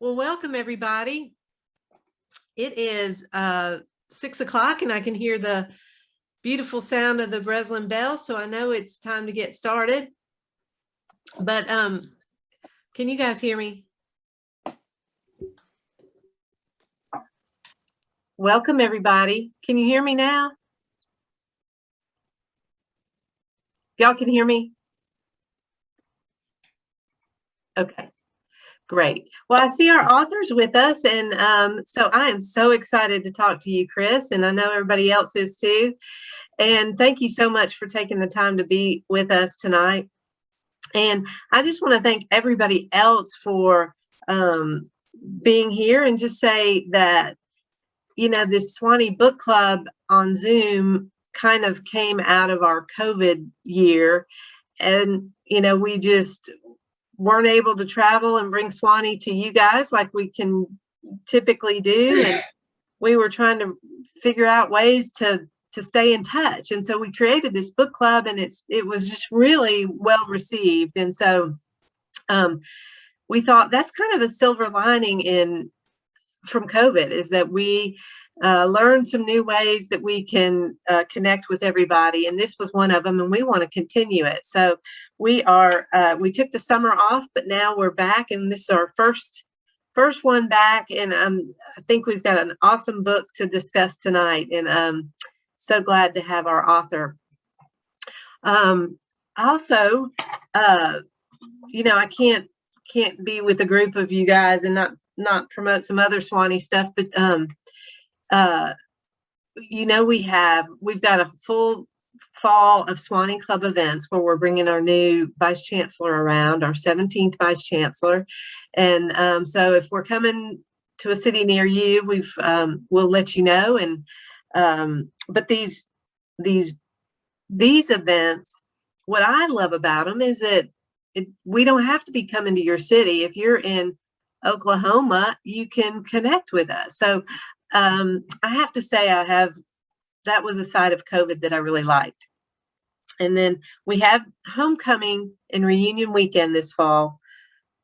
Well, welcome everybody. It is 6 o'clock and I can hear the beautiful sound of the Breslin bell, so I know it's time to get started. But can you guys hear me? Welcome everybody. Can you hear me now? Y'all can hear me? Okay. Great. Well, I see our authors with us, and so I am so excited to talk to you, Chris, and I know everybody else is too. And thank you so much for taking the time to be with us tonight. And I just want to thank everybody else for being here, and just say that, you know, this Sewanee Book Club on Zoom kind of came out of our COVID year. And, you know, we just weren't able to travel and bring Sewanee to you guys like we can typically do. And we were trying to figure out ways to stay in touch. And so we created this book club, and it was just really well received. And so we thought that's kind of a silver lining from COVID, is that we learned some new ways that we can connect with everybody, and this was one of them, and we want to continue it. So we took the summer off, but now we're back, and this is our first one back, and I think we've got an awesome book to discuss tonight, and I'm so glad to have our author. Also, you know, I can't be with a group of you guys and not promote some other Sewanee stuff, but you know, we've got a full fall of Sewanee Club events where we're bringing our new Vice Chancellor around, our 17th Vice Chancellor. And so if we're coming to a city near you, we'll let you know. And but these events, what I love about them is that we don't have to be coming to your city. If you're in Oklahoma, you can connect with us. So I have to say that was a side of COVID that I really liked. And then we have homecoming and reunion weekend this fall.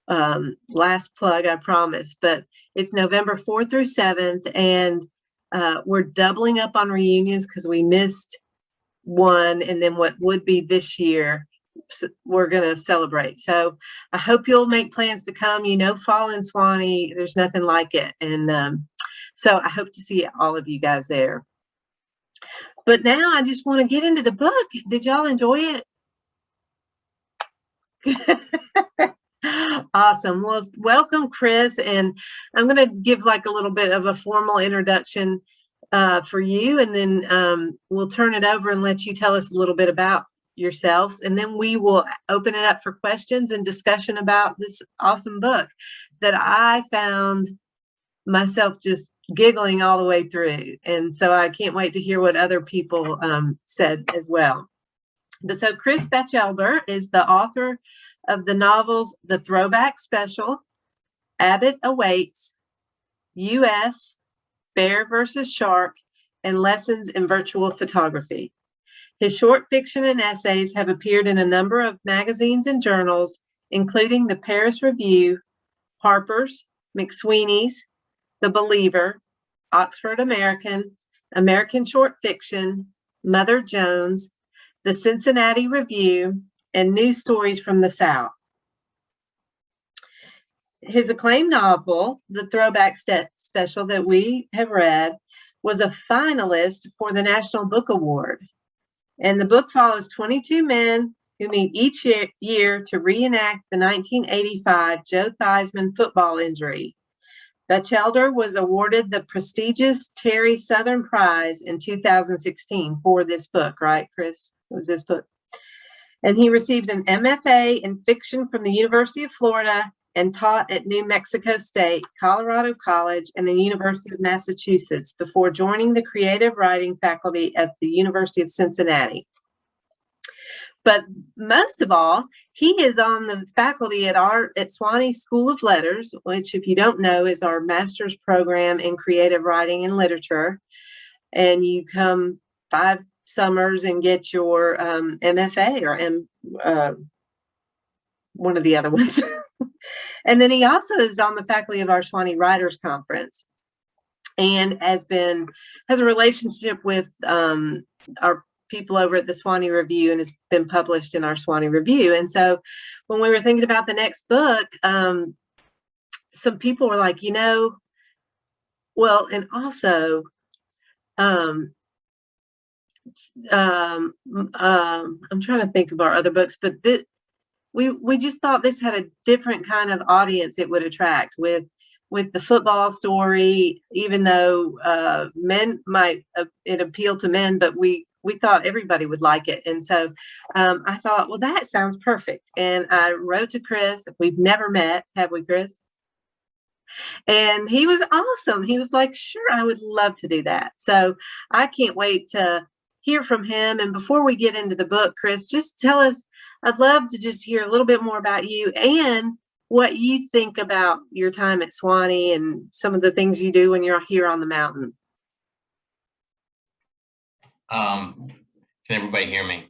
Last plug, I promise, but it's November 4th through 7th, and we're doubling up on reunions because we missed one, and then what would be this year, we're going to celebrate. So I hope you'll make plans to come. You know, fall in Sewanee, there's nothing like it. And so I hope to see all of you guys there. But now I just want to get into the book. Did y'all enjoy it? Awesome. Well, welcome, Chris. And I'm going to give like a little bit of a formal introduction for you, and then we'll turn it over and let you tell us a little bit about yourselves, and then we will open it up for questions and discussion about this awesome book that I found myself just giggling all the way through. And so I can't wait to hear what other people said as well. But so Chris Bachelder is the author of the novels The Throwback Special, Abbott Awaits, U.S., Bear versus Shark, and Lessons in Virtual Photography. His short fiction and essays have appeared in a number of magazines and journals, including the Paris Review, Harper's, McSweeney's, The Believer, Oxford American, American Short Fiction, Mother Jones, the Cincinnati Review, and News Stories from the South. His acclaimed novel, The Throwback Special, that we have read, was a finalist for the National Book Award. And the book follows 22 men who meet each year to reenact the 1985 Joe Theismann football injury. Batchelder was awarded the prestigious Terry Southern Prize in 2016 for this book, right, Chris? It was this book. And he received an MFA in fiction from the University of Florida and taught at New Mexico State, Colorado College, and the University of Massachusetts before joining the creative writing faculty at the University of Cincinnati. But most of all, he is on the faculty at Sewanee School of Letters, which, if you don't know, is our master's program in creative writing and literature. And you come 5 summers and get your MFA or one of the other ones. And then he also is on the faculty of our Sewanee Writers Conference, and has a relationship with our people over at the Sewanee Review, and has been published in our Sewanee Review. And so when we were thinking about the next book, some people were like, well, and also I'm trying to think of our other books, but we just thought this had a different kind of audience it would attract with the football story, even though men might it appeal to men, but we thought everybody would like it. And so I thought, well, that sounds perfect. And I wrote to Chris. We've never met, have we, Chris? And he was awesome. He was like, sure, I would love to do that. So I can't wait to hear from him. And before we get into the book, Chris, just tell us, I'd love to just hear a little bit more about you and what you think about your time at Sewanee and some of the things you do when you're here on the mountain. Can everybody hear me?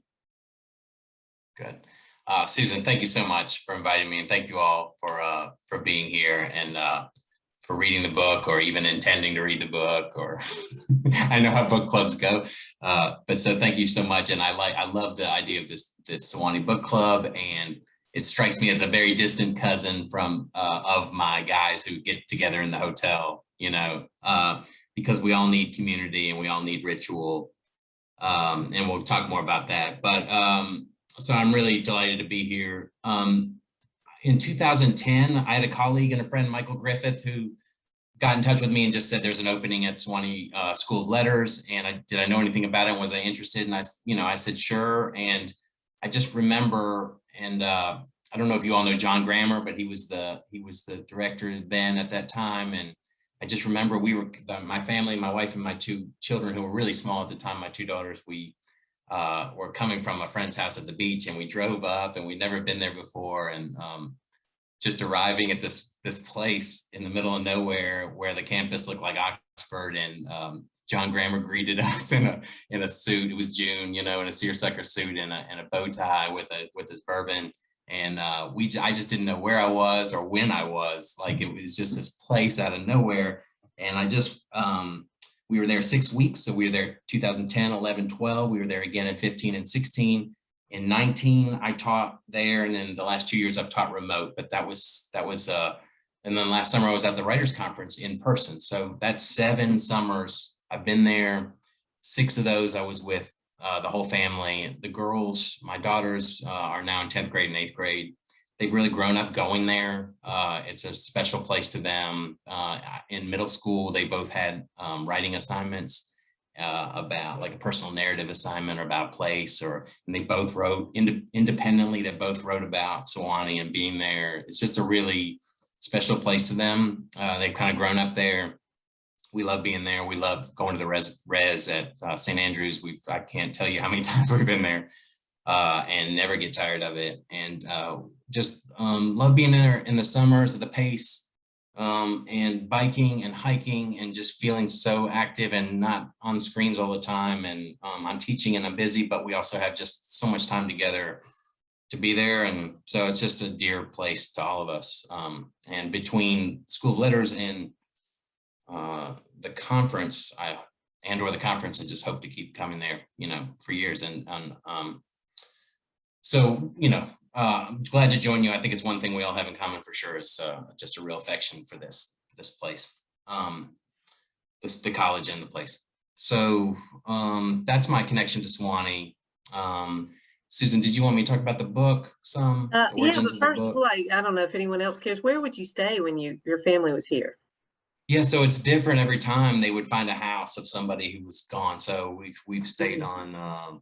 Good. Susan, thank you so much for inviting me, and thank you all for being here and for reading the book, or even intending to read the book, or I know how book clubs go. But so thank you so much. And I love the idea of this Sewanee Book Club, and it strikes me as a very distant cousin from of my guys who get together in the hotel, because we all need community and we all need ritual. And we'll talk more about that. But so I'm really delighted to be here. In 2010, I had a colleague and a friend, Michael Griffith, who got in touch with me and just said there's an opening at Sewanee School of Letters. And did I know anything about it? Was I interested? And I said, sure. And I just remember, and I don't know if you all know John Grammer, but he was the director then at that time. And I just remember my family, my wife and my two children, who were really small at the time, my two daughters, we were coming from a friend's house at the beach, and we drove up, and we'd never been there before. And just arriving at this place in the middle of nowhere where the campus looked like Oxford, and John Grammer greeted us in a suit. It was June, in a seersucker suit and a bow tie with his bourbon. And I just didn't know where I was or when I was. Like, it was just this place out of nowhere. And I just, we were there 6 weeks. So we were there 2010, 11, 12. We were there again in 15 and 16. In 19, I taught there. And then the last 2 years I've taught remote, but that was, and then last summer I was at the Writers Conference in person. So that's 7 summers I've been there. 6 of those I was with the whole family. The girls, my daughters, are now in 10th grade and 8th grade. They've really grown up going there. It's a special place to them. In middle school, they both had writing assignments about, like, a personal narrative assignment or about a place, and they both wrote independently. They both wrote about Sewanee and being there. It's just a really special place to them. They've kind of grown up there. We love being there. We love going to the res at St. Andrews. I can't tell you how many times we've been there and never get tired of it. And just love being there in the summers at the pace, and biking and hiking and just feeling so active and not on screens all the time. And I'm teaching and I'm busy, but we also have just so much time together to be there. And so it's just a dear place to all of us. And between School of Letters and the conference, I just hope to keep coming there, for years. And so, I'm glad to join you. I think it's one thing we all have in common for sure is just a real affection for this place, the college and the place. So that's my connection to Sewanee. Susan, did you want me to talk about the book some? Yeah, but first, well, I don't know if anyone else cares. Where would you stay when your family was here? Yeah, so it's different every time. They would find a house of somebody who was gone. So we've stayed on.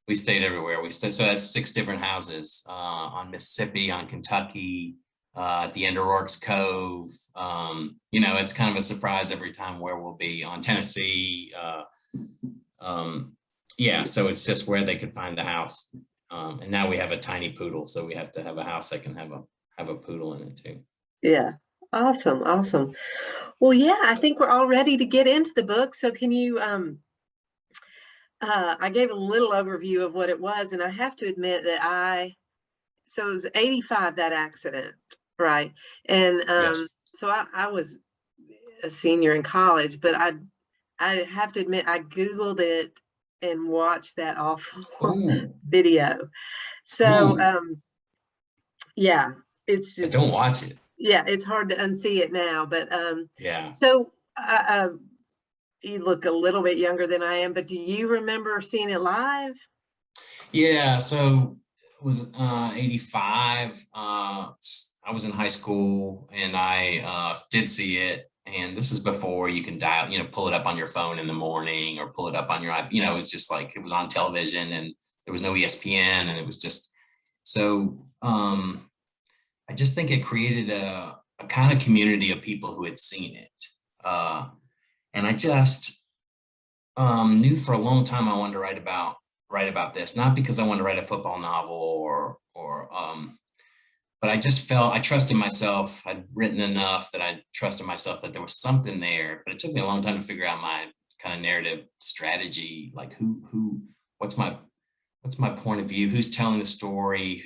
We stayed everywhere. So that's 6 different houses on Mississippi, on Kentucky, at the end of Rourke's Cove. It's kind of a surprise every time where we'll be, on Tennessee. Yeah, so it's just where they could find the house. And now we have a tiny poodle, so we have to have a house that can have a poodle in it too. Yeah. Awesome. Awesome. Well, yeah, I think we're all ready to get into the book. So can you, I gave a little overview of what it was, and I have to admit that so it was 85, that accident. right. And Yes. so I was a senior in college, but I have to admit I Googled it and watched that awful Oh, video. So ooh, yeah, it's I just don't watch it. yeah, it's hard to unsee it now. But Yeah. so you look a little bit younger than I am, but do you remember seeing it live? Yeah, so it was 85. I was in high school and I did see it. And this is before you can dial, pull it up on your phone in the morning or pull it up on your, it was just like it was on television and there was no ESPN and it was just so I just think it created a kind of community of people who had seen it. And I just knew for a long time I wanted to write about this, not because I wanted to write a football novel but I just felt I trusted myself. I'd written enough that I trusted myself that there was something there. But it took me a long time to figure out my kind of narrative strategy, like what's my what's my point of view, who's telling the story,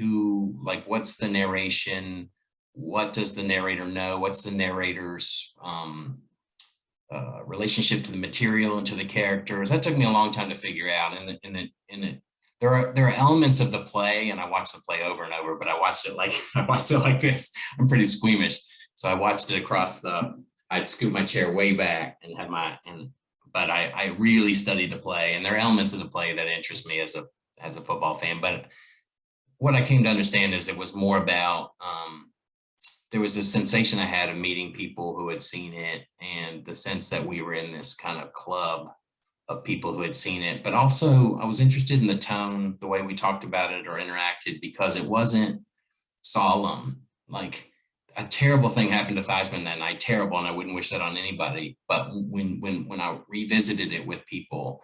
what's the narration, what does the narrator know, what's the narrator's relationship to the material and to the characters. That took me a long time to figure out. There are elements of the play, and I watched the play over and over, but I watched it like I watched it like this. I'm pretty squeamish, so I watched it across the. I'd scoot my chair way back and had but I really studied the play, and there are elements of the play that interest me as a football fan. But what I came to understand is it was more about there was a sensation I had of meeting people who had seen it and the sense that we were in this kind of club of people who had seen it. But also I was interested in the tone, the way we talked about it or interacted, because it wasn't solemn. Like a terrible thing happened to Theismann that night, terrible, and I wouldn't wish that on anybody. But when I revisited it with people,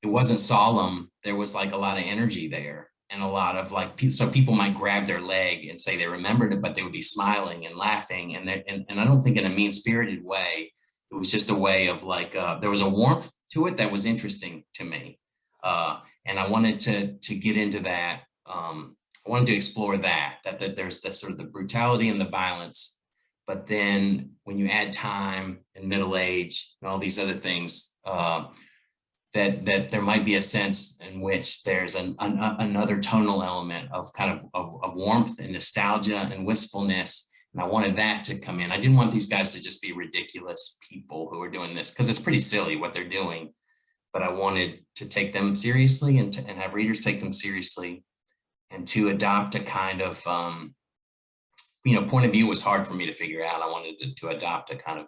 it wasn't solemn. There was like a lot of energy there and a lot of like, so people might grab their leg and say they remembered it, but they would be smiling and laughing. And I don't think in a mean spirited way, it was just a way of like, there was a warmth to it that was interesting to me. And I wanted to get into that. I wanted to explore that there's the sort of the brutality and the violence, but then when you add time and middle age and all these other things, that there might be a sense in which there's another tonal element of kind of warmth and nostalgia and wistfulness. And I wanted that to come in. I didn't want these guys to just be ridiculous people who are doing this, because it's pretty silly what they're doing. But I wanted to take them seriously and have readers take them seriously, and to adopt a kind of, point of view was hard for me to figure out. I wanted to adopt a kind of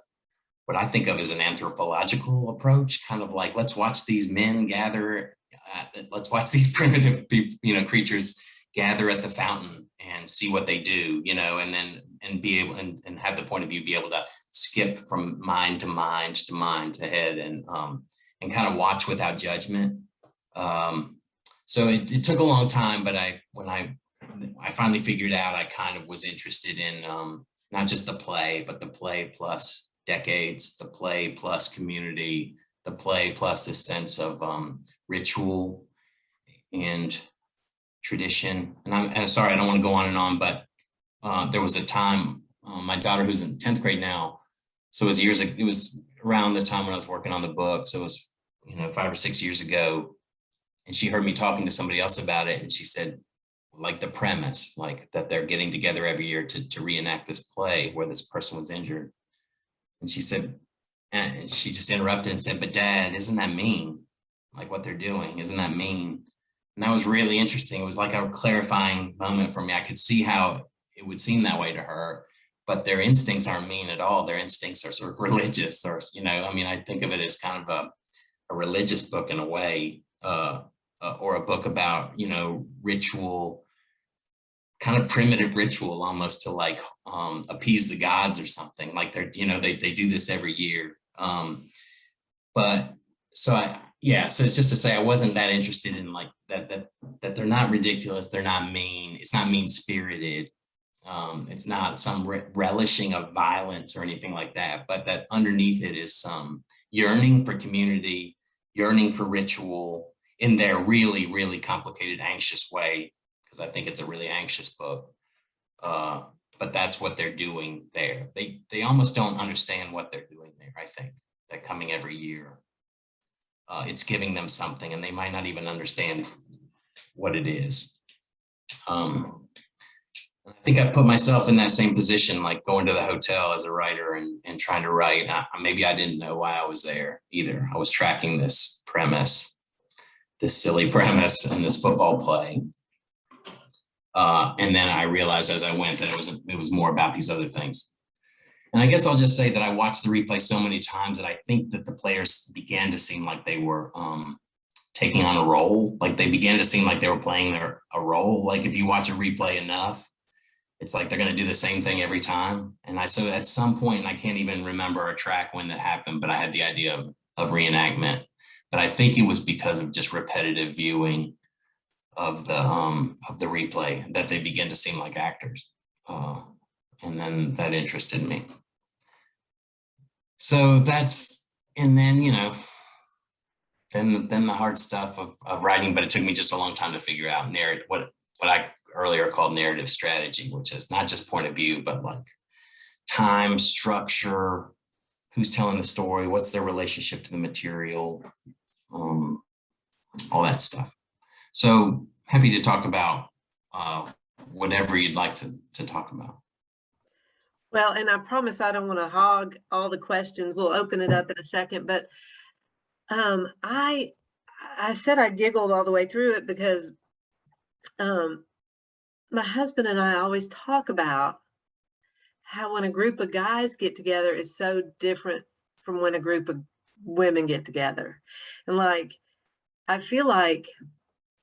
what I think of as an anthropological approach, kind of like, let's watch these men gather, let's watch these primitive, creatures gather at the fountain and see what they do, and be able and have the point of view, be able to skip from mind to mind to mind to head and kind of watch without judgment. So it took a long time, but when I finally figured out, I kind of was interested in not just the play, but the play plus decades, the play plus community, the play plus this sense of ritual and tradition. And I'm sorry, I don't want to go on and on, but there was a time, my daughter who's in 10th grade now, so it was around the time when I was working on the book. So it was, 5 or 6 years ago. And she heard me talking to somebody else about it. And she said, like the premise, like that they're getting together every year to reenact this play where this person was injured. And she said, and she just interrupted and said, but Dad, isn't that mean? Like what they're doing, isn't that mean? And that was really interesting. It was like a clarifying moment for me. I could see how it would seem that way to her, but their instincts aren't mean at all. Their instincts are sort of religious, or, I think of it as kind of a religious book in a way, or a book about, ritual, kind of primitive ritual, almost to like appease the gods or something. Like they're, they do this every year. But so so it's just to say I wasn't that interested in like that they're not ridiculous, they're not mean, it's not mean spirited. It's not some relishing of violence or anything like that, but that underneath it is some yearning for community, yearning for ritual in their really, really complicated, anxious way. Because I think it's a really anxious book. but that's what they're doing there. They almost don't understand what they're doing there. I think that coming every year, it's giving them something, and they might not even understand what it is. I think I put myself in that same position, like going to the hotel as a writer and trying to write. Maybe I didn't know why I was there either. I was tracking this premise, this silly premise in this football play. And then I realized as I went that it was more about these other things. And I guess I'll just say that I watched the replay so many times that I think that the players began to seem like they were taking on a role. Like they began to seem like they were playing a role. Like if you watch a replay enough, it's like they're going to do the same thing every time. And so at some point, and I can't even remember a track when that happened, but I had the idea of reenactment. But I think it was because of just repetitive viewing of the replay that they begin to seem like actors. And then that interested me. So and then, then the hard stuff of writing, but it took me just a long time to figure out what I earlier called narrative strategy, which is not just point of view, but like time, structure, who's telling the story, what's their relationship to the material, all that stuff. So happy to talk about whatever you'd like to talk about. Well, and I promise I don't want to hog all the questions. We'll open it up in a second, but I said I giggled all the way through it because my husband and I always talk about how when a group of guys get together is so different from when a group of women get together. And like, I feel like,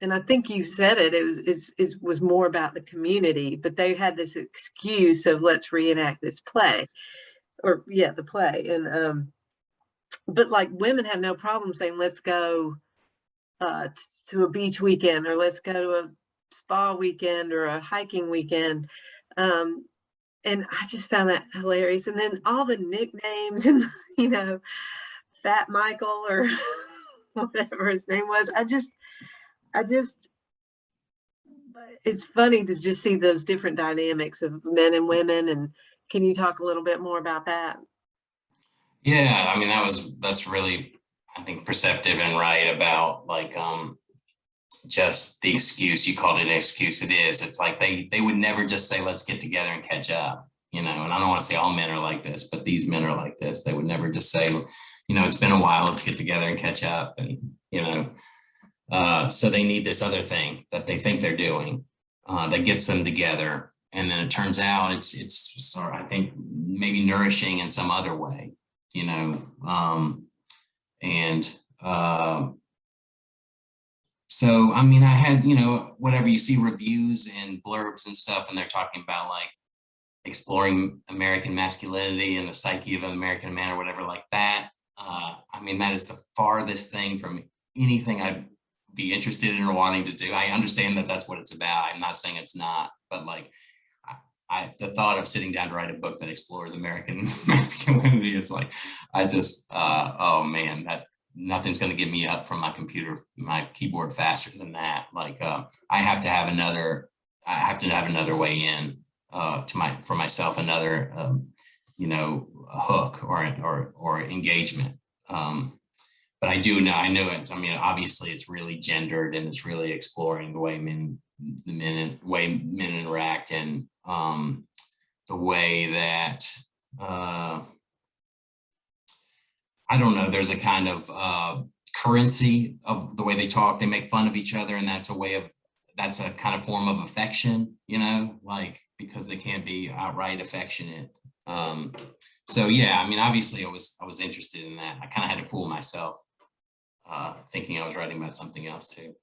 and I think you said it was more about the community, but they had this excuse of let's reenact this play the play. And, but like women have no problem saying, let's go to a beach weekend, or let's go to a spa weekend or a hiking weekend. And I just found that hilarious. And then all the nicknames and, Fat Michael or whatever his name was. I just, it's funny to just see those different dynamics of men and women. And can you talk a little bit more about that? Yeah, I mean, that's really, I think, perceptive and right about like just the excuse. You called it an excuse. It is. It's like they would never just say, let's get together and catch up, and I don't want to say all men are like this, but these men are like this. They would never just say, it's been a while, let's get together and catch up. And, so they need this other thing that they think they're doing that gets them together. And then it turns out it's sort of, I think, maybe nourishing in some other way, so, I mean, I had, whatever you see reviews and blurbs and stuff, and they're talking about like exploring American masculinity and the psyche of an American man or whatever like that. I mean, that is the farthest thing from anything I'd be interested in or wanting to do. I understand that that's what it's about. I'm not saying it's not, but like, the thought of sitting down to write a book that explores American masculinity is like, oh man, that nothing's going to get me up from my keyboard faster than that. Like, I have to have another way in for myself, another, hook or engagement. But I know it's, I mean, obviously it's really gendered and it's really exploring the way men interact, and the way that, I don't know, there's a kind of currency of the way they talk. They make fun of each other, and that's a kind of form of affection, like, because they can't be outright affectionate. So yeah, I mean, obviously I was interested in that. I kind of had to fool myself, thinking I was writing about something else too.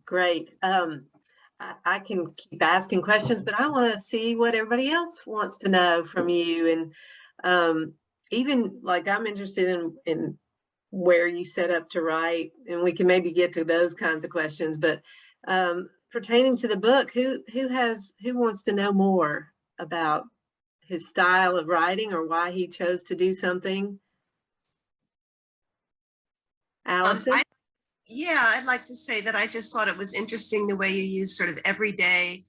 Great. I can keep asking questions, but I want to see what everybody else wants to know from you. And even like, I'm interested in where you set up to write, and we can maybe get to those kinds of questions. But pertaining to the book, who wants to know more about his style of writing or why he chose to do something? Allison? Yeah, I'd like to say that I just thought it was interesting the way you use sort of everyday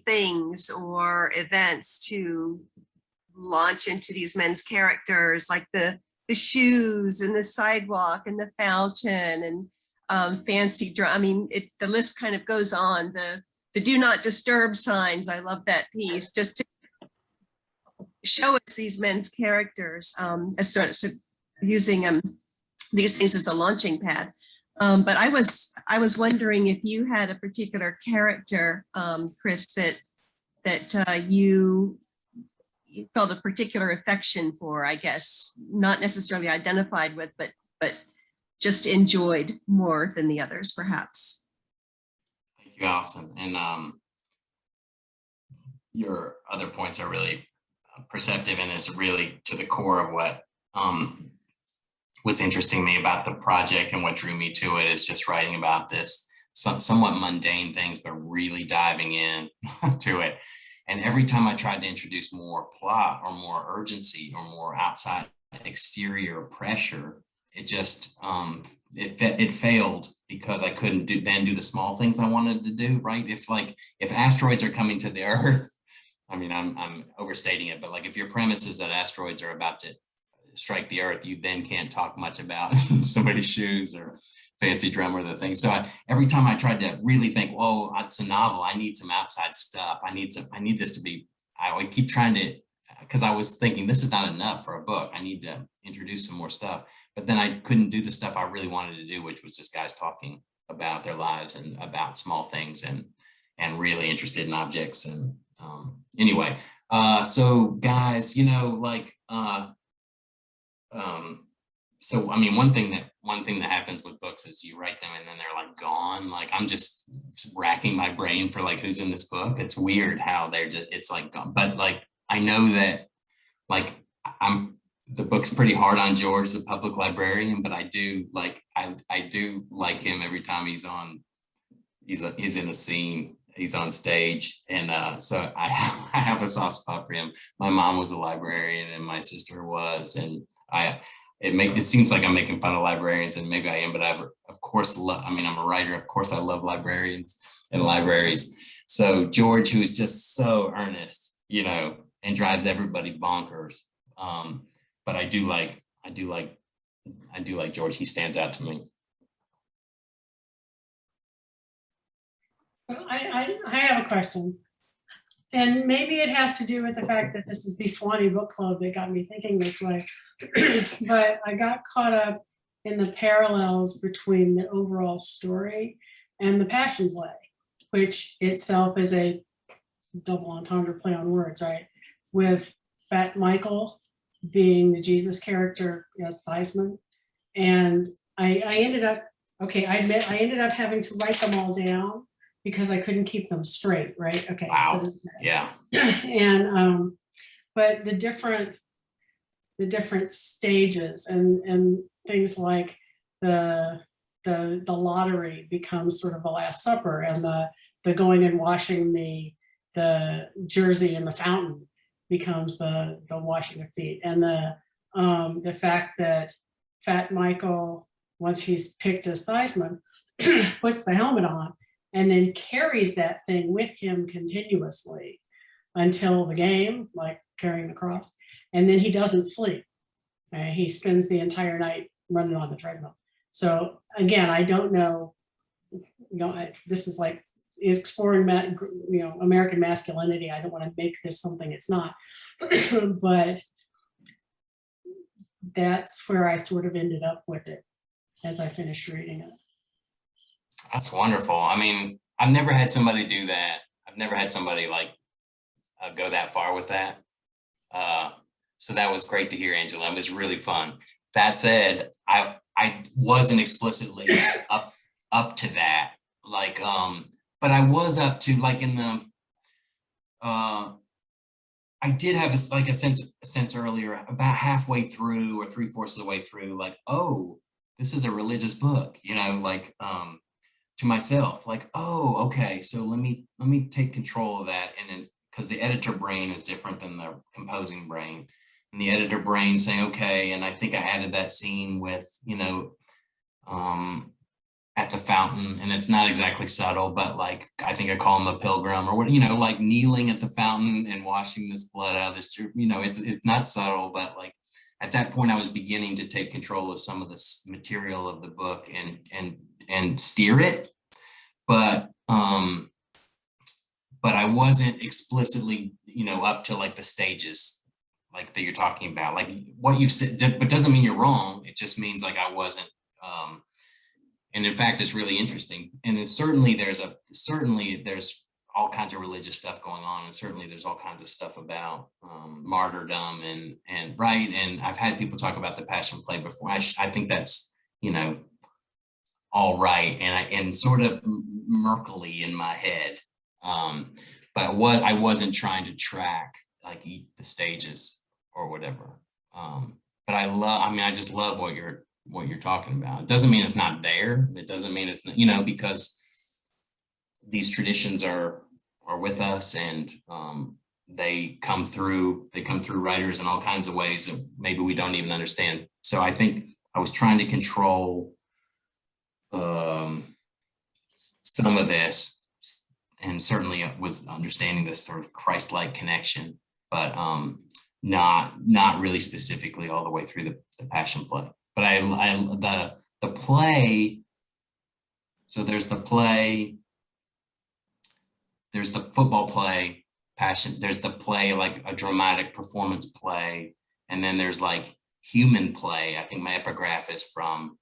things or events to launch into these men's characters, like the shoes and the sidewalk and the fountain and fancy drum. I mean, the list kind of goes on. The do not disturb signs. I love that piece, just to show us these men's characters as sort of using these things as a launching pad. But I was wondering if you had a particular character, Chris, that you felt a particular affection for, I guess, not necessarily identified with, but just enjoyed more than the others, perhaps. Thank you, Allison. And your other points are really perceptive, and it's really to the core of what was interesting me about the project, and what drew me to it is just writing about this somewhat mundane things, but really diving in to it. And every time I tried to introduce more plot or more urgency or more outside exterior pressure, it just it failed, because I couldn't do the small things I wanted to do. Right? If asteroids are coming to the Earth, I mean, I'm overstating it, but like if your premise is that asteroids are about to strike the Earth, you then can't talk much about somebody's shoes or fancy drum or the thing. So every time I tried to really think, whoa, it's a novel, I need some outside stuff. I need this to be, I would keep trying to, because I was thinking this is not enough for a book. I need to introduce some more stuff. But then I couldn't do the stuff I really wanted to do, which was just guys talking about their lives and about small things and really interested in objects. And anyway, so guys, so I mean, one thing that happens with books is you write them and then they're like gone. Like I'm just racking my brain for like who's in this book. It's weird how it's like gone. But like I know that like the book's pretty hard on George, the public librarian, but I do like him every time he's in a scene, he's on stage. And so I have a soft spot for him. My mom was a librarian and my sister was, and it seems like I'm making fun of librarians, and maybe I am, but I'm a writer. Of course I love librarians and libraries. So George, who's just so earnest, and drives everybody bonkers. But I do like George. He stands out to me. I have a question, and maybe it has to do with the fact that this is the Sewanee Book Club that got me thinking this way. But I got caught up in the parallels between the overall story and the Passion Play, which itself is a double entendre play on words, right? With Fat Michael being the Jesus character as Theismann. And I ended up, I admit, I ended up having to write them all down because I couldn't keep them straight, right? Okay. Wow. So, yeah. And but the different stages and things like the lottery becomes sort of the Last Supper, and the going and washing the jersey in the fountain becomes the washing of feet, and the fact that Fat Michael, once he's picked as Theismann, puts the helmet on and then carries that thing with him continuously until the game, like carrying the cross, and then he doesn't sleep. He spends the entire night running on the treadmill. So again, I don't know, this is like exploring American masculinity. I don't want to make this something it's not, but that's where I sort of ended up with it as I finished reading it. That's wonderful. I mean, I've never had somebody do that. I've never had somebody like go that far with that. So that was great to hear, Angela. It was really fun. That said, I wasn't explicitly up to that. Like, but I was up to like in the, I did have a sense earlier, about halfway through or 3/4 of the way through, like, oh, this is a religious book, to myself, like, oh, okay, so let me take control of that. And then, because the editor brain is different than the composing brain, and the editor brain saying, okay, and I think I added that scene with, at the fountain, and it's not exactly subtle, but like, I think I call him a pilgrim or what, you know, like kneeling at the fountain and washing this blood out of this, you know, it's not subtle, but like at that point I was beginning to take control of some of this material of the book and steer it. But I wasn't explicitly, you know, up to like the stages like that you're talking about, like what you've said, but doesn't mean you're wrong. It just means like I wasn't, and in fact, it's really interesting. And it's certainly there's all kinds of religious stuff going on. And certainly there's all kinds of stuff about martyrdom and right. And I've had people talk about the Passion Play before. I think that's, you know, all right. And sort of murkily in my head. But I wasn't trying to track like the stages or whatever. But I just love what you're talking about. It doesn't mean it's not there. It doesn't mean it's not, you know, because these traditions are with us, and they come through writers in all kinds of ways that maybe we don't even understand. So I think I was trying to control some of this, and certainly was understanding this sort of Christ-like connection, but not really specifically all the way through the Passion Play. But the play, so there's the play, there's the football play, Passion, there's the play, like a dramatic performance play, and then there's like human play. I think my epigraph is from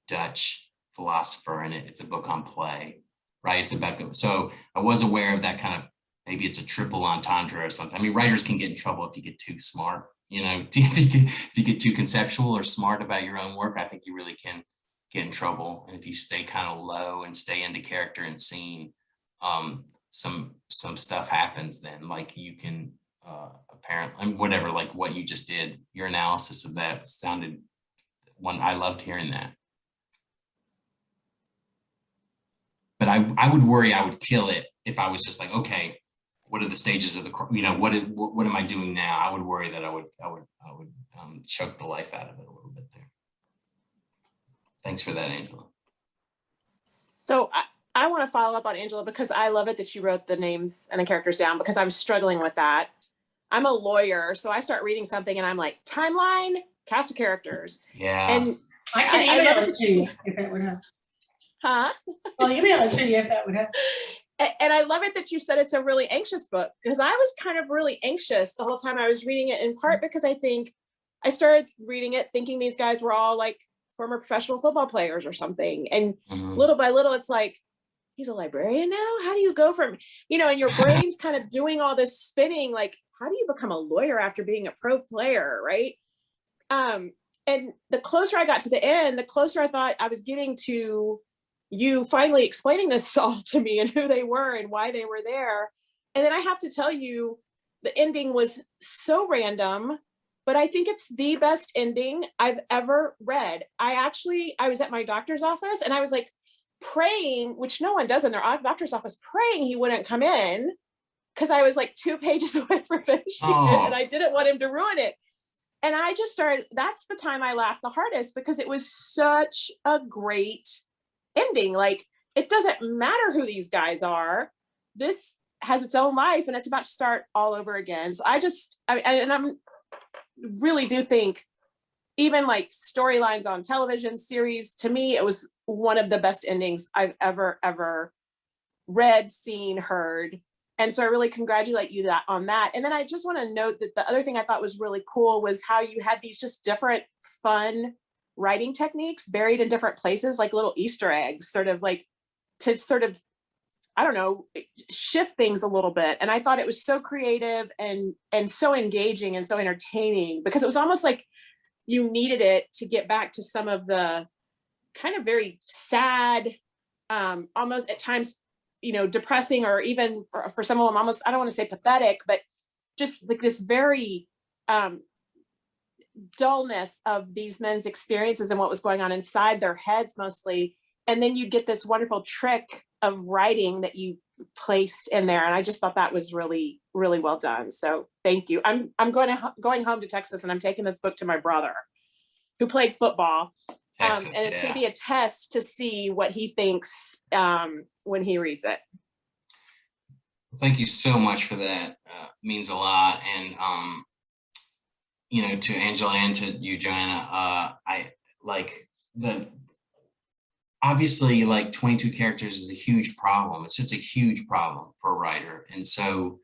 Dutch philosopher, and it's a book on play, right? It's about, so I was aware of that kind of, maybe it's a triple entendre or something. I mean, writers can get in trouble if you get too smart, you know, if you get too conceptual or smart about your own work. I think you really can get in trouble. And if you stay kind of low and stay into character and scene, some stuff happens then, like you can apparently, whatever, like what you just did, your analysis of that sounded one. I loved hearing that. But I would worry I would kill it if I was just like, okay, what are the stages of the, you know, what am I doing now? I would worry that I would choke the life out of it a little bit there. Thanks for that, Angela. So I want to follow up on Angela, because I love it that you wrote the names and the characters down, because I was struggling with that. I'm a lawyer, so I start reading something and I'm like, timeline, cast of characters. Yeah. And I can email it to you if that would help. Huh? I'll email it to you if that would help. And I love it that you said it's a really anxious book, because I was kind of really anxious the whole time I was reading it, in part because I think I started reading it thinking these guys were all like former professional football players or something. And little by little, it's like, he's a librarian now? How do you go from, you know, and your brain's kind of doing all this spinning, like, how do you become a lawyer after being a pro player, right? And the closer I got to the end, the closer I thought I was getting to you finally explaining this all to me and who they were and why they were there. And then I have to tell you, the ending was so random, but I think it's the best ending I've ever read. I was at my doctor's office and I was like praying, which no one does in their doctor's office, praying he wouldn't come in, because I was like 2 pages away from finishing it and I didn't want him to ruin it. And I just started, that's the time I laughed the hardest, because it was such a great ending. Like, it doesn't matter who these guys are. This has its own life and it's about to start all over again. So I'm really do think even like storylines on television series, to me, it was one of the best endings I've ever read, seen, heard. And so I really congratulate you on that. And then I just want to note that the other thing I thought was really cool was how you had these just different fun writing techniques buried in different places, like little Easter eggs, sort of like to sort of, I don't know, shift things a little bit. And I thought it was so creative and so engaging and so entertaining, because it was almost like you needed it to get back to some of the kind of very sad, almost at times, you know, depressing, or even for some of them almost, I don't want to say pathetic, but just like this very dullness of these men's experiences and what was going on inside their heads mostly. And then you get this wonderful trick of writing that you placed in there. And I just thought that was really, really well done. So thank you. I'm going home to Texas, and I'm taking this book to my brother who played football. Texas, and it's going yeah. to be a test to see what he thinks when he reads it. Thank you so much for that. Means a lot. And, you know, to Angela and to you, Joanna, I like obviously like 22 characters is a huge problem. It's just a huge problem for a writer. And so,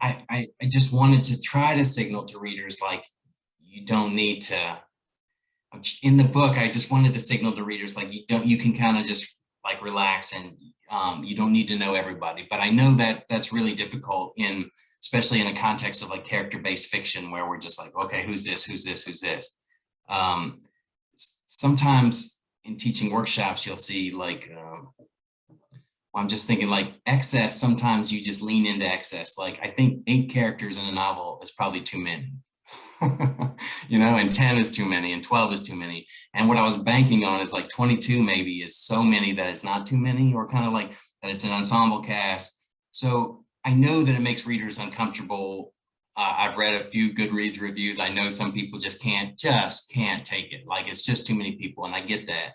I just wanted to try to signal to readers, like, you don't need to, in the book, I just wanted to signal to readers, like, you can kind of just like relax, and you don't need to know everybody. But I know that that's really difficult especially in a context of like character-based fiction, where we're just like, okay, who's this, who's this, who's this? Sometimes in teaching workshops, you'll see like, I'm just thinking like excess. Sometimes you just lean into excess. Like, I think 8 characters in a novel is probably too many, you know, and 10 is too many, and 12 is too many. And what I was banking on is like 22 maybe is so many that it's not too many, or kind of like that it's an ensemble cast. So I know that it makes readers uncomfortable. I've read a few Goodreads reviews. I know some people just can't take it. Like, it's just too many people, and I get that.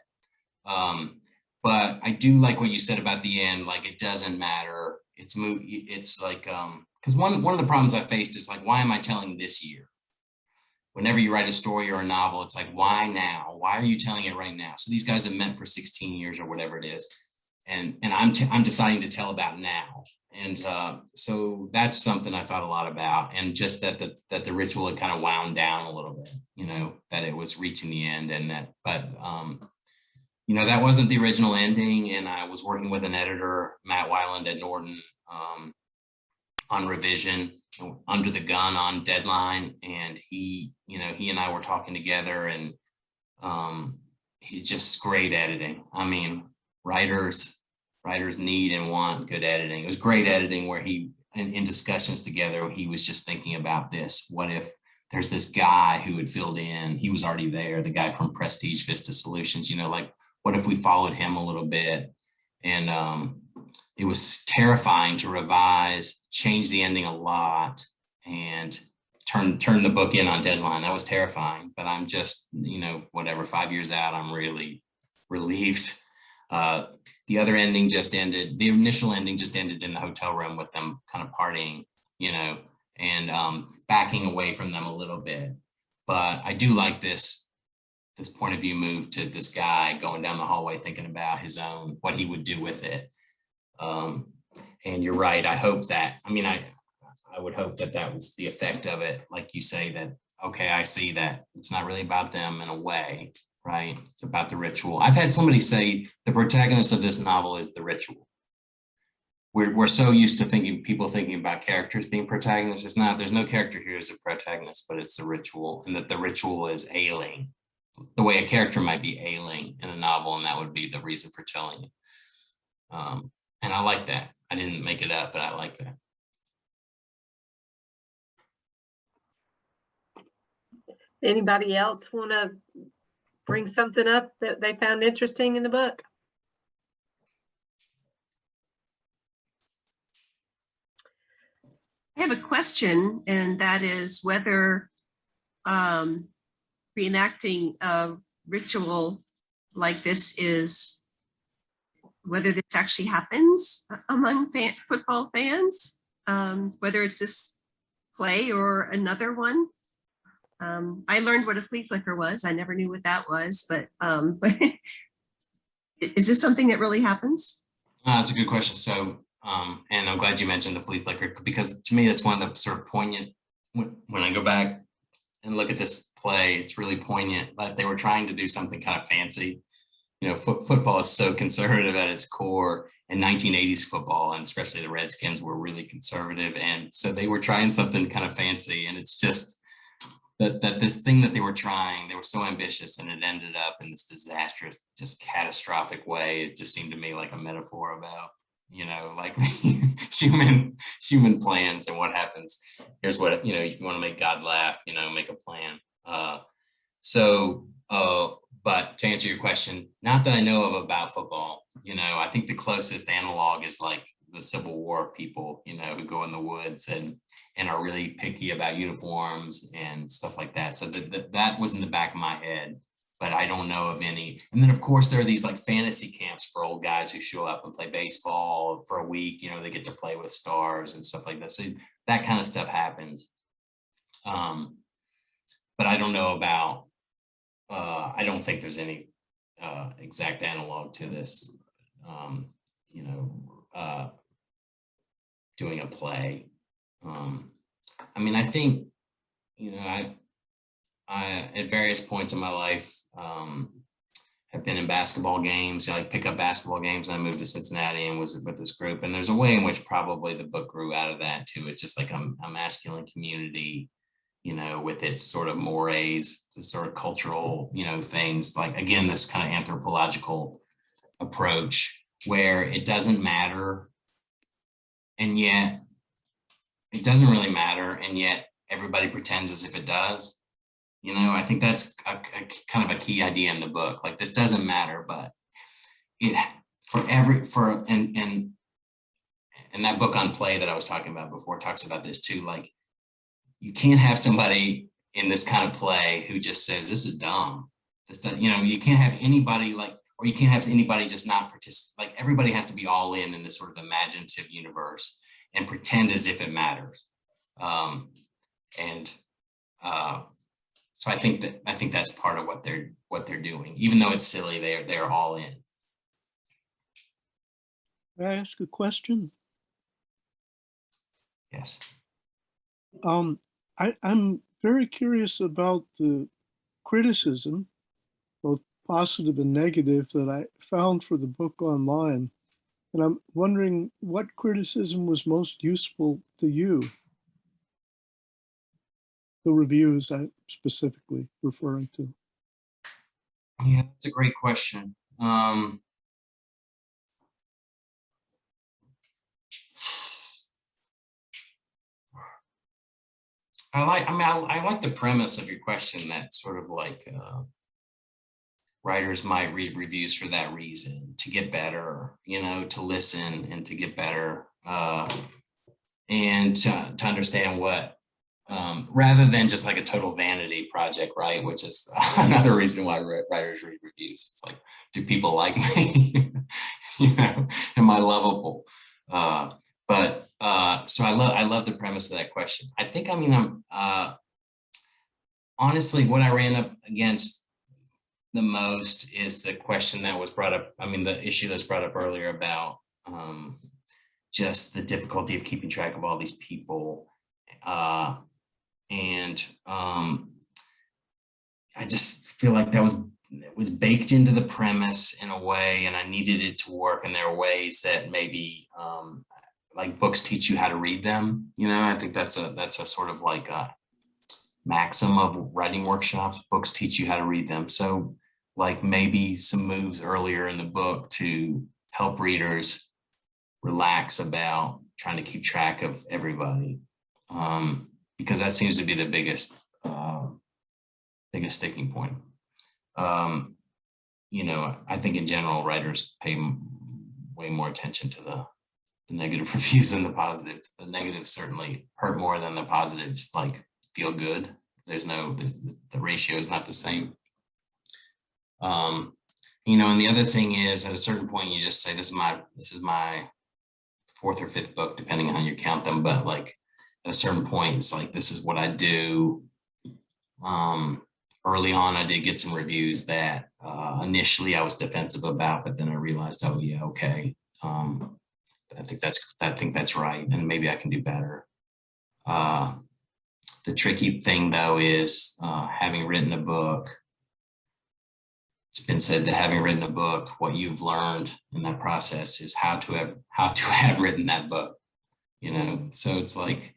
But I do like what you said about the end. Like, it doesn't matter. It's like, because one of the problems I faced is like, why am I telling this year? Whenever you write a story or a novel, it's like, why now? Why are you telling it right now? So these guys have met for 16 years or whatever it is. And I'm deciding to tell about now. And so that's something I thought a lot about. And just that the ritual had kind of wound down a little bit, you know, that it was reaching the end, and that, but you know, that wasn't the original ending. And I was working with an editor, Matt Weiland at Norton, on revision, under the gun on deadline. And he and I were talking together, and he's just great editing. I mean, writers need and want good editing. It was great editing, where in discussions together, he was just thinking about this. What if there's this guy who had filled in, he was already there, the guy from Prestige Vista Solutions, you know, like, what if we followed him a little bit? And it was terrifying to revise, change the ending a lot, and turn the book in on deadline. That was terrifying, but I'm just, you know, whatever, 5 years out, I'm really relieved. The other ending just ended. The initial ending just ended in the hotel room with them kind of partying, you know, and backing away from them a little bit. But I do like this point of view move to this guy going down the hallway thinking about what he would do with it. And you're right. I hope that, I mean, I would hope that was the effect of it. Like you say, that, okay, I see that it's not really about them in a way, right? It's about the ritual. I've had somebody say the protagonist of this novel is the ritual. We're so used to people thinking about characters being protagonists. It's not, there's no character here as a protagonist, but it's the ritual, and that the ritual is ailing, the way a character might be ailing in a novel, and that would be the reason for telling it. And I like that. I didn't make it up, but I like that. Anybody else want to bring something up that they found interesting in the book? I have a question, and that is whether reenacting a ritual like this whether this actually happens among football fans, whether it's this play or another one. I learned what a flea flicker was. I never knew what that was, but is this something that really happens? That's a good question. So, and I'm glad you mentioned the flea flicker, because to me, that's one of the sort of poignant, when I go back and look at this play, it's really poignant that they were trying to do something kind of fancy. You know, football is so conservative at its core, and 1980s football, and especially the Redskins, were really conservative. And so they were trying something kind of fancy, and it's just that this thing that they were trying, they were so ambitious, and it ended up in this disastrous, just catastrophic way. It just seemed to me like a metaphor about, you know, like human plans and what happens. Here's what, you know, if you want to make God laugh, you know, make a plan. But to answer your question, not that I know of about football, you know, I think the closest analog is like the Civil War people, you know, who go in the woods and are really picky about uniforms and stuff like that. So that was in the back of my head, but I don't know of any. And then of course there are these like fantasy camps for old guys who show up and play baseball for a week, you know, they get to play with stars and stuff like that. So that kind of stuff happens. But I don't know about, I don't think there's any exact analog to this, you know, doing a play. I mean, I think, you know, I at various points in my life have been in basketball games, like pick up basketball games. And I moved to Cincinnati and was with this group. And there's a way in which probably the book grew out of that too. It's just like a masculine community, you know, with its sort of mores, the sort of cultural, you know, things like, again, this kind of anthropological approach where it doesn't matter. And yet it doesn't really matter. And yet everybody pretends as if it does. You know, I think that's a kind of a key idea in the book. Like, this doesn't matter, but it and that book on play that I was talking about before talks about this too. Like, you can't have somebody in this kind of play who just says, this is dumb. This does, you know, you can't have anybody like, or you can't have anybody just not participate. Like, everybody has to be all in this sort of imaginative universe and pretend as if it matters. So I think that's part of what they're doing. Even though it's silly, they're all in. May I ask a question? Yes. I'm very curious about the criticism, both positive and negative, that I found for the book online. And I'm wondering what criticism was most useful to you? The reviews I'm specifically referring to. Yeah, that's a great question. I like the premise of your question, that sort of like writers might read reviews for that reason, to get better, you know, to listen and to get better, and to understand what, rather than just like a total vanity project, right? Which is another reason why writers read reviews. It's like, do people like me? You know, am I lovable? So I love the premise of that question. I think, I mean, I'm honestly, what I ran up against the most is the question that was brought up. I mean, the issue that's brought up earlier about just the difficulty of keeping track of all these people. And I just feel like it was baked into the premise in a way, and I needed it to work. And there are ways that maybe like books teach you how to read them. You know, I think that's a sort of like a maxim of writing workshops. Books teach you how to read them. So like maybe some moves earlier in the book to help readers relax about trying to keep track of everybody. Because that seems to be the biggest sticking point. You know, I think in general, writers pay way more attention to the negative reviews than the positives. The negatives certainly hurt more than the positives, like, feel good. The ratio is not the same. You know, and the other thing is, at a certain point, you just say, this is my fourth or fifth book, depending on how you count them. But like, at a certain point, it's like, this is what I do. Early on, I did get some reviews that initially I was defensive about, but then I realized, oh yeah, okay. I think that's right, and maybe I can do better. The tricky thing, though, is having written a book. It's been said that having written a book, what you've learned in that process is how to have written that book. You know, so it's like,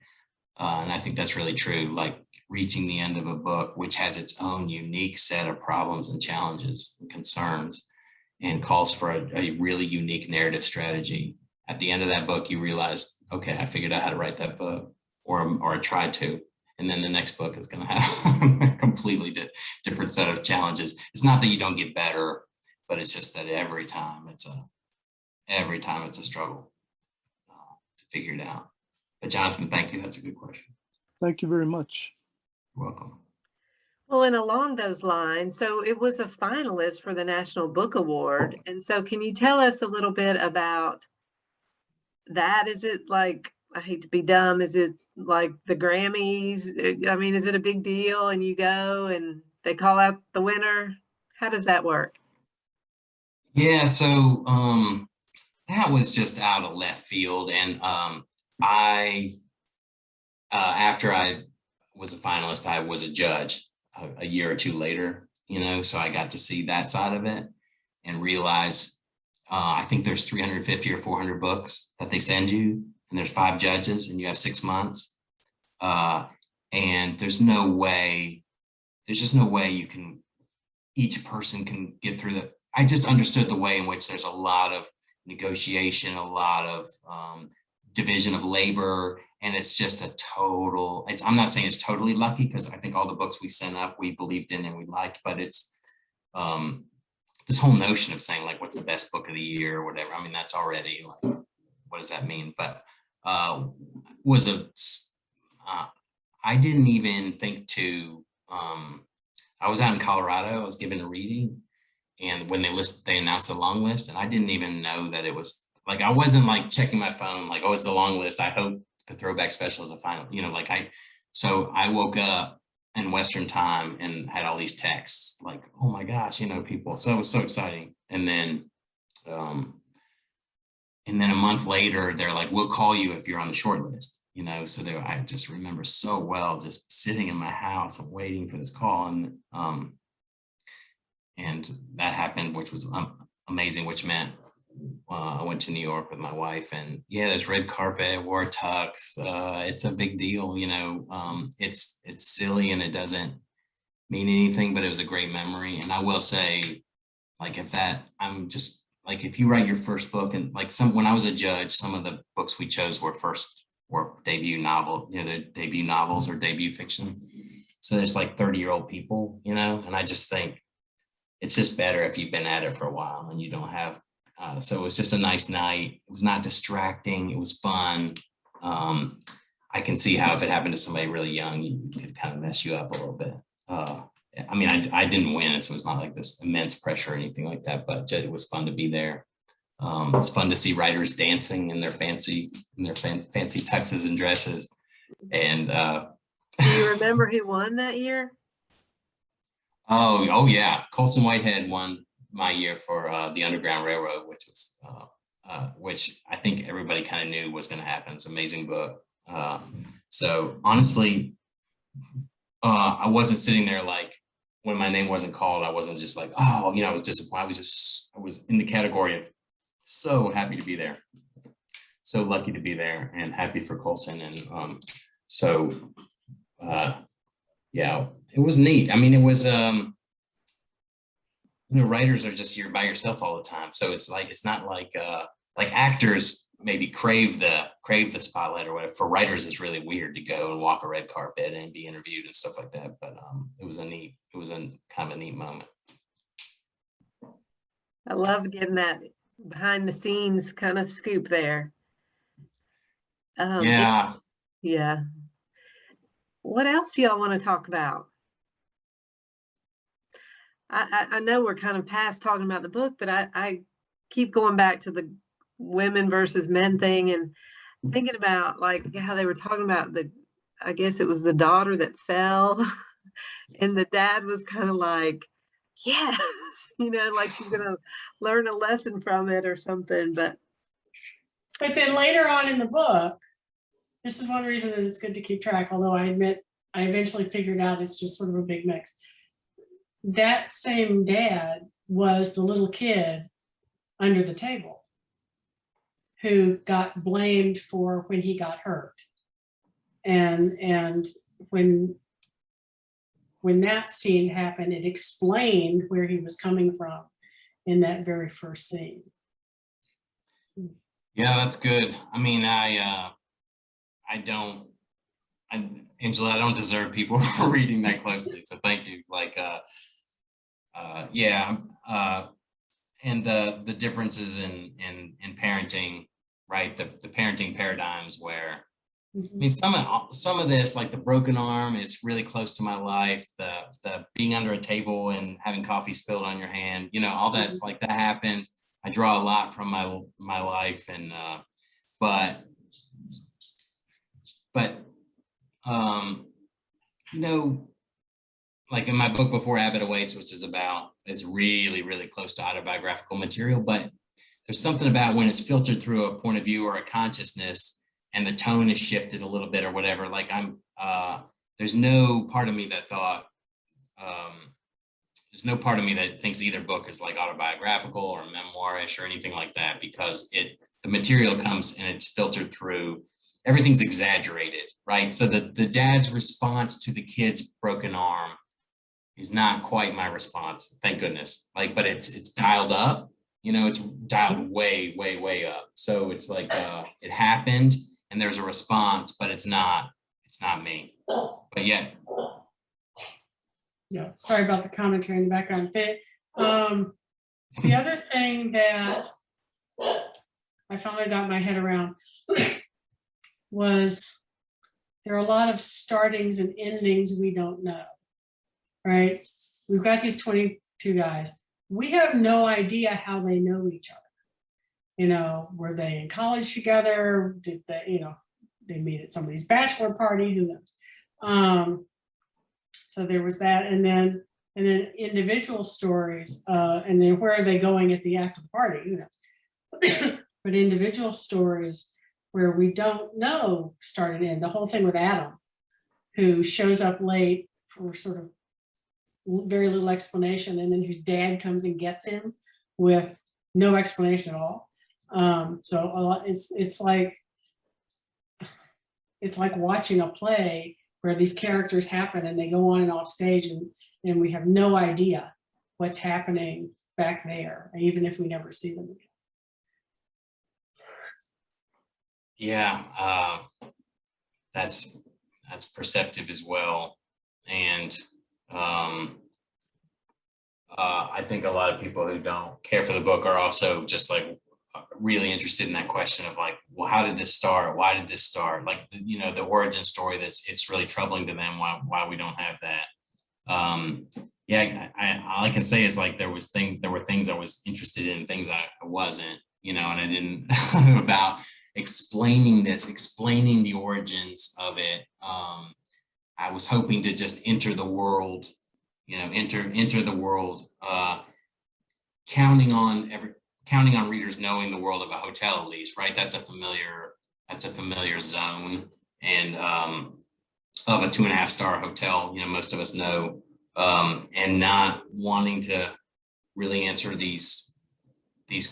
and I think that's really true. Like, reaching the end of a book, which has its own unique set of problems and challenges and concerns, and calls for a really unique narrative strategy. At the end of that book, you realize, okay, I figured out how to write that book, or I tried to. And then the next book is going to have a completely different set of challenges. It's not that you don't get better, but it's just that every time it's a struggle. figure it out. But Jonathan, thank you. That's a good question. Thank you very much. You're welcome. Well, and along those lines, so it was a finalist for the National Book Award. And so can you tell us a little bit about that? Is it like, I hate to be dumb, is it like the Grammys? I mean, is it a big deal and you go and they call out the winner? How does that work? Yeah, so that was just out of left field. And I after I was a finalist, I was a judge a year or two later, so I got to see that side of it and realize I think there's 350 or 400 books that they send you, and there's 5 judges, and you have 6 months. And there's just no way each person can get through the. I just understood the way in which there's a lot of negotiation, a lot of division of labor, and it's just a total, I'm not saying it's totally lucky, because I think all the books we sent up, we believed in and we liked, but it's this whole notion of saying like, what's the best book of the year or whatever. I mean, that's already like, what does that mean? But I didn't even think to, I was out in Colorado, I was giving a reading, and when they announced the long list, and I didn't even know that it was like, I wasn't like checking my phone, like, oh, it's the long list. I hope the Throwback Special is a final, so I woke up in Western time and had all these texts like, oh my gosh, people. So it was so exciting. And then a month later, they're like, we'll call you if you're on the short list, so I just remember so well, just sitting in my house and waiting for this call. And that happened, which was amazing, which meant I went to New York with my wife, and yeah, there's red carpet, wore a tux. It's a big deal, it's silly and it doesn't mean anything, but it was a great memory. And I will say, like, if you write your first book, and like when I was a judge, some of the books we chose were debut debut novels or debut fiction. So there's like 30-year-old people, and I just think it's just better if you've been at it for a while and you don't have. So it was just a nice night. It was not distracting. It was fun. I can see how if it happened to somebody really young, it could kind of mess you up a little bit. I mean, I didn't win, so it's not like this immense pressure or anything like that, but it was fun to be there. It's fun to see writers dancing in their fancy tuxes and dresses. And do you remember who won that year? Oh yeah, Colson Whitehead won my year for the Underground Railroad, which I think everybody kind of knew was going to happen. It's an amazing book. So honestly, I wasn't sitting there like, when my name wasn't called, I wasn't just like, oh, I was disappointed. I was in the category of so happy to be there, so lucky to be there, and happy for Colson. And yeah, it was neat. I mean, it was, writers are just, you're by yourself all the time. So it's not like actors maybe crave the spotlight or whatever. For writers, it's really weird to go and walk a red carpet and be interviewed and stuff like that. But it was kind of a neat moment. I love getting that behind the scenes kind of scoop there. Yeah. Yeah. What else do y'all want to talk about? I know we're kind of past talking about the book, but I keep going back to the women versus men thing and thinking about like how they were talking about I guess it was the daughter that fell and the dad was kind of like, yes, like she's going to learn a lesson from it or something. But then later on in the book, this is one reason that it's good to keep track, although I admit I eventually figured out it's just sort of a big mix. That same dad was the little kid under the table who got blamed for when he got hurt. And when that scene happened, it explained where he was coming from in that very first scene. Yeah, that's good. I mean, Angela, I don't deserve people reading that closely. So thank you. And the differences in parenting right? The parenting paradigms where, I Mhm. mean, some of this, like the broken arm, is really close to my life. The being under a table and having coffee spilled on your hand, you know, all that's like that happened. I draw a lot from my life, and but you know, like in my book Before Habit Awaits, which is about, it's really, really close to autobiographical material, but there's something about when it's filtered through a point of view or a consciousness and the tone is shifted a little bit or whatever, like there's no part of me that thought, there's no part of me that thinks either book is like autobiographical or memoirish or anything like that, because the material comes and it's filtered through, everything's exaggerated, right? So the dad's response to the kid's broken arm is not quite my response, thank goodness. Like, but it's dialed up, you know, it's dialed way, way, way up. So it's like it happened and there's a response, but it's not me. But yeah. Yeah, sorry about the commentary in the background. The other thing that I finally got my head around was there are a lot of startings and endings we don't know, right? We've got these 22 guys. We have no idea how they know each other. You know, were they in college together? Did they, you know, they meet at somebody's bachelor party? Who knows? So there was that, and then individual stories, and then where are they going at the actual party? Who knows? But individual stories where we don't know started in the whole thing with Adam, who shows up late for sort of very little explanation, and then whose dad comes and gets him with no explanation at all. So a lot, it's like watching a play where these characters happen and they go on and off stage, and we have no idea what's happening back there, even if we never see them again. Yeah, that's perceptive as well. And I think a lot of people who don't care for the book are also just like really interested in that question of like, well, how did this start? Why did this start? Like, you know, the origin story, it's really troubling to them why we don't have that. Yeah, all I can say is like there were things I was interested in, things I wasn't, you know, and I didn't about explaining the origins of it. I was hoping to just enter the world, you know, enter the world, counting on readers knowing the world of a hotel, at least, right? That's a familiar zone, and of a 2.5-star hotel, you know, most of us know, and not wanting to really answer these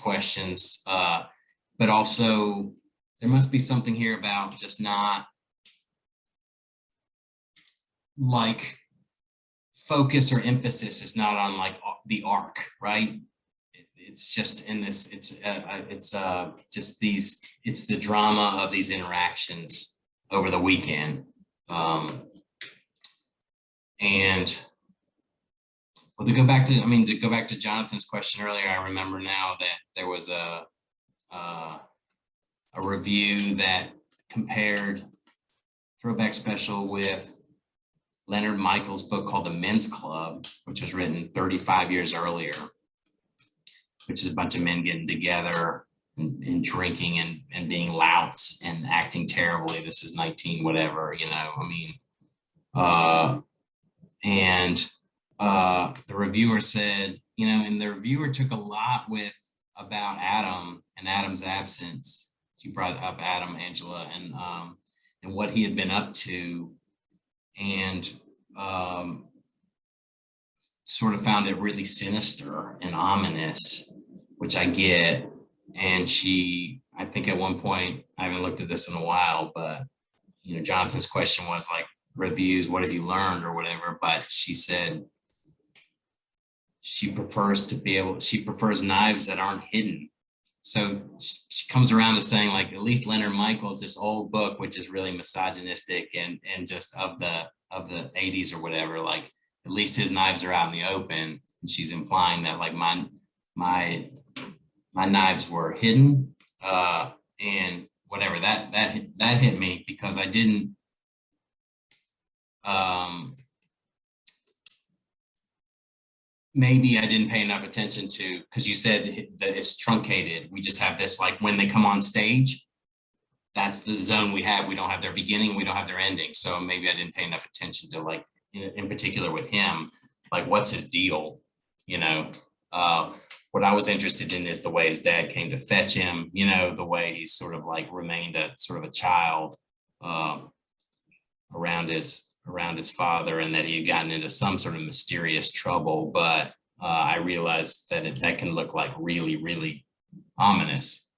questions, but also there must be something here about just not like focus or emphasis is not on like the arc, right? It's just in this, it's just these, it's the drama of these interactions over the weekend. And well, to go back to Jonathan's question earlier, I remember now that there was a review that compared Throwback Special with Leonard Michael's book called The Men's Club, which was written 35 years earlier, which is a bunch of men getting together and drinking and being louts and acting terribly. This is 19 whatever, you know, I mean, the reviewer said, you know, and the reviewer took a lot about Adam and Adam's absence. You brought up Adam, Angela, and what he had been up to, and sort of found it really sinister and ominous, which I get. And I think at one point, I haven't looked at this in a while, but you know, Jonathan's question was like, reviews, what have you learned or whatever, but she said she prefers knives that aren't hidden. So she comes around to saying like, at least Leonard Michael's, this old book, which is really misogynistic and just of the 80s or whatever, like at least his knives are out in the open. And she's implying that like my knives were hidden. and whatever that hit me because I didn't maybe I didn't pay enough attention to, because you said that it's truncated. We just have this, like when they come on stage, that's the zone we have. We don't have their beginning, we don't have their ending. So maybe I didn't pay enough attention to, like, in particular with him, like what's his deal, you know? What I was interested in is the way his dad came to fetch him, you know, the way he sort of like remained a sort of a child around his father, and that he had gotten into some sort of mysterious trouble. But I realized that that can look like really, really ominous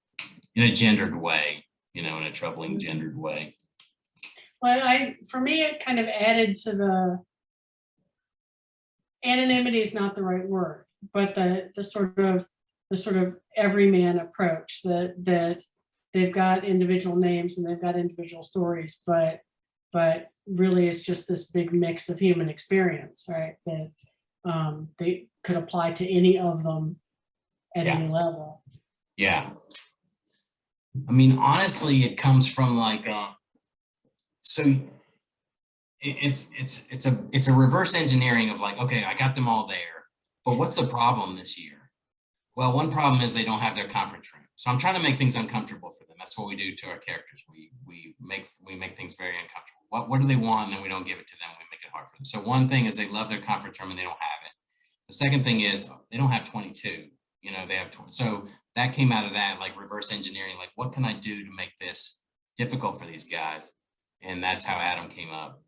in a gendered way, you know, in a troubling gendered way. Well, for me, it kind of added to the anonymity is not the right word, but the sort of everyman approach that they've got individual names and they've got individual stories, but really it's just this big mix of human experience, right? That they could apply to any of them at any level. Yeah. I mean, honestly, it comes from like, so it's a reverse engineering of like, okay, I got them all there, but what's the problem this year? Well, one problem is they don't have their conference room. So I'm trying to make things uncomfortable for them. That's what we do to our characters. We make things very uncomfortable. What do they want? And then we don't give it to them. We make it hard for them. So one thing is they love their conference room and they don't have it. The second thing is they don't have 22, you know, they have 20. So that came out of that, like reverse engineering, like what can I do to make this difficult for these guys? And that's how Adam came up.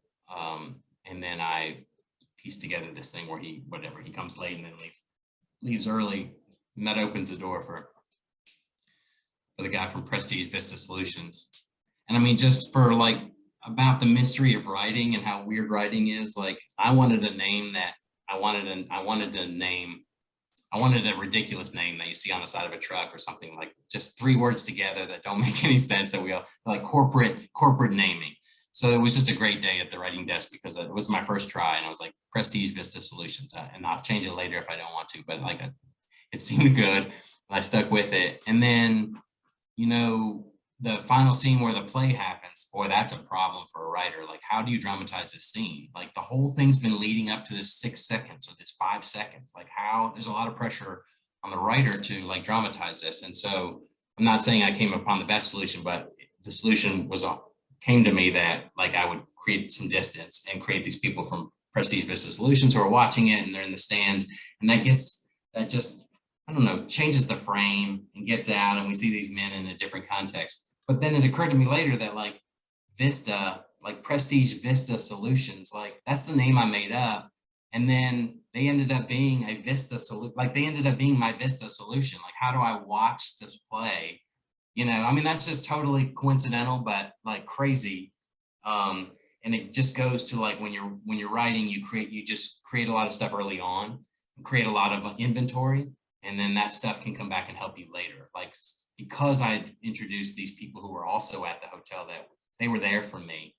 And then I pieced together this thing where he comes late and then leaves early. And that opens the door for the guy from Prestige Vista Solutions. And I mean, just for like about the mystery of writing and how weird writing is, like I wanted a name that I wanted a ridiculous name that you see on the side of a truck or something, like just 3 words together that don't make any sense, that we all like corporate naming. So it was just a great day at the writing desk because it was my first try, and I was like Prestige Vista Solutions, and I'll change it later if I don't want to, but like it seemed good and I stuck with it. And then, you know, the final scene where the play happens, boy, that's a problem for a writer. Like, how do you dramatize this scene? Like the whole thing's been leading up to this 6 seconds or this 5 seconds. Like there's a lot of pressure on the writer to like dramatize this. And so I'm not saying I came upon the best solution, but the solution came to me that like I would create some distance and create these people from Prestige Vista Solutions who are watching it and they're in the stands, and that just, I don't know, changes the frame and gets out, and we see these men in a different context. But then it occurred to me later that like Vista, like Prestige Vista Solutions, like that's the name I made up. And then they ended up being a Vista solution, like they ended up being my Vista solution. Like, how do I watch this play? You know, I mean, that's just totally coincidental, but like crazy. And it just goes to like when you're writing, you just create a lot of stuff early on, create a lot of inventory, and then that stuff can come back and help you later. Like, because I introduced these people who were also at the hotel, that they were there for me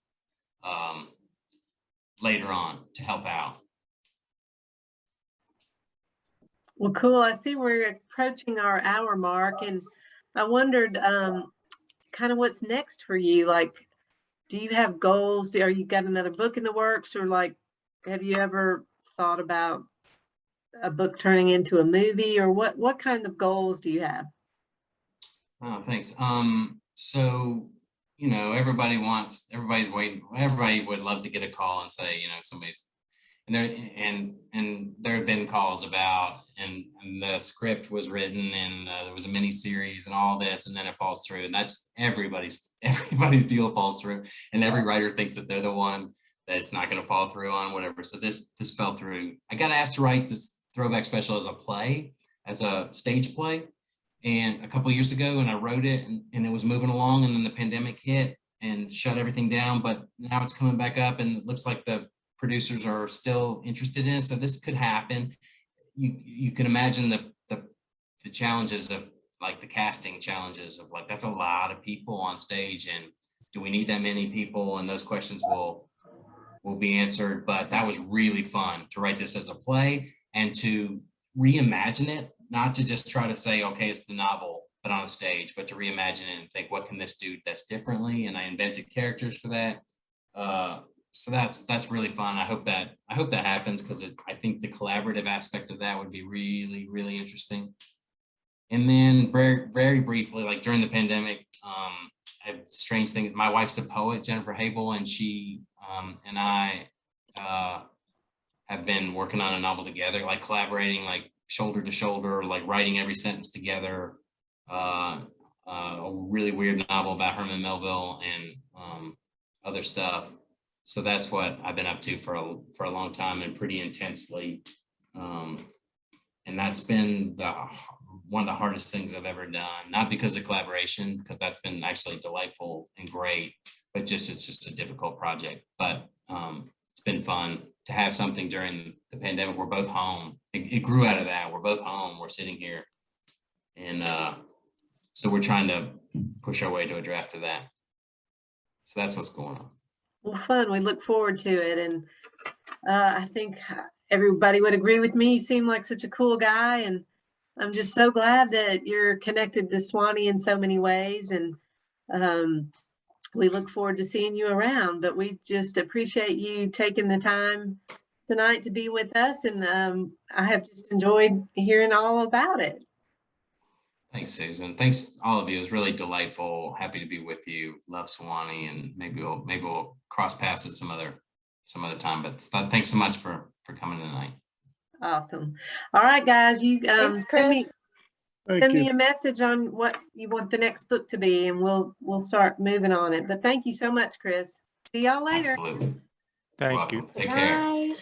later on to help out. Well, cool. I see we're approaching our hour mark, and I wondered kind of what's next for you. Like, do you have goals? Are you got another book in the works, or like, have you ever thought about a book turning into a movie, or what kind of goals do you have? Oh, thanks. So, you know, everybody would love to get a call and say, you know, somebody's, and there have been calls about, and the script was written, and there was a mini series and all this, and then it falls through, and that's everybody's deal falls through, and every writer thinks that they're the one that's not going to fall through on, whatever. So this fell through. I got asked to write this Throwback Special as a stage play, and a couple of years ago, and I wrote it, and it was moving along, and then the pandemic hit and shut everything down. But now it's coming back up, and it looks like the producers are still interested in it. So this could happen. You can imagine the challenges of like the casting challenges of like, that's a lot of people on stage, and do we need that many people? And those questions will be answered. But that was really fun to write this as a play and to reimagine it, not to just try to say, okay, it's the novel put on a stage, but to reimagine it and think, what can this do that's differently? And I invented characters for that. So that's really fun. I hope that happens, because I think the collaborative aspect of that would be really, really interesting. And then very, very briefly, like during the pandemic, I have strange things. My wife's a poet, Jennifer Habel, and she and I have been working on a novel together, like collaborating, like shoulder to shoulder, like writing every sentence together. A really weird novel about Herman Melville and other stuff. So that's what I've been up to for a long time, and pretty intensely. And that's been one of the hardest things I've ever done, not because of collaboration, because that's been actually delightful and great, but it's just a difficult project. But it's been fun to have something during the pandemic. We're both home. It grew out of that. We're both home. We're sitting here. And so we're trying to push our way to a draft of that. So that's what's going on. Well, fun. We look forward to it. And I think everybody would agree with me. You seem like such a cool guy. And I'm just so glad that you're connected to Sewanee in so many ways. And we look forward to seeing you around. But we just appreciate you taking the time tonight to be with us. And I have just enjoyed hearing all about it. Thanks, Susan. Thanks all of you. It was really delightful. Happy to be with you. Love Sewanee, and maybe we'll cross paths at some other time. But thanks so much for coming tonight. Awesome. All right, guys, you Thanks, send Chris. me a message on what you want the next book to be, and we'll start moving on it. But thank you so much, Chris. See y'all later. Absolutely. Thank Welcome. you. Take care. Bye.